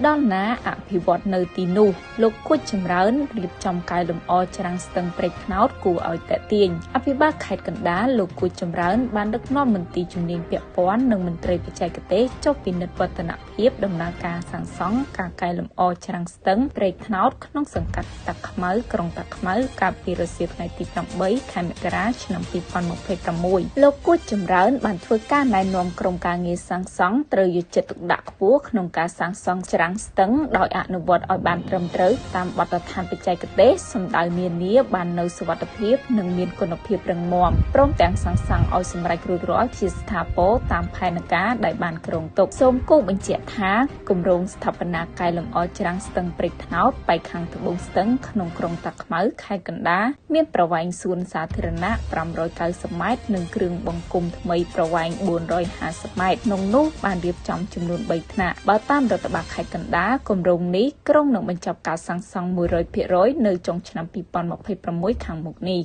ដល់ណាអភិវឌ្ឍនៅទីនោះលោកគួចចម្រើនរៀបចំកែលម្អច្រាំងស្ទឹងព្រែកថ្នោតគួរឲ្យតាក់ទាញអភិបាលខេត្តកណ្ដាលលោកគួចចម្រើនបានដឹកនាំមន្ទីរជំនាញពាក់ព័ន្ធនិងមន្ត្រីបច្ចេកទេសចុះពិនិត្យវឌ្ឍនភាពដំណើរការសាងសង់ការកែលម្អច្រាំងស្ទឹងព្រែកថ្នោតក្នុងសង្កាត់តាខ្មៅក្រុងតាខ្មៅកាលពីរសៀលថ្ងៃទី8ខែមករាឆ្នាំ2026លោកគួចចម្រើនបានធ្វើការណែនាំក្រុមការងារសាងសង់ត្រូវយកចិត្តទុកដាក់ខ្ពស់ក្នុងការសាងសង់ច្រាំងស្ទឹងដោយអនុវត្តឲ្យបានត្រឹមត្រូវតាមបទដ្ឋានបច្ចេកទេសសម្ដៅនានាបាននៅសុវត្ថិភាពនិងមានគុណភាពរឹងមាំព្រមទាំងសាងសង់ឲ្យសម្រេចរួចរាល់ជាស្ថាពរតាមផែនការដែលបានគ្រោងទុកសូមគូបញ្ជាក់ថាគម្រោងស្ថាបនាកែលម្អច្រាំងស្ទឹងព្រែកថ្នោតបែកខាងត្បូងស្ទឹងក្នុងក្រុងតាខ្មៅខេត្តកណ្ដាលមានប្រវែងសួនសាធារណៈ590ម៉ែត្រនិងគ្រឿងបង្គុំថ្មីប្រវែង450ម៉ែត្រក្នុងនោះបានរៀបចំចំនួន3ថ្នាក់បើតាមរដ្ឋបាលខេត្តកណ្ដាលគម្រោងនេះក្រុងនឹងបញ្ចប់ការសាងសង់100%នៅចុងឆ្នាំ2026ខាងមុខនេះ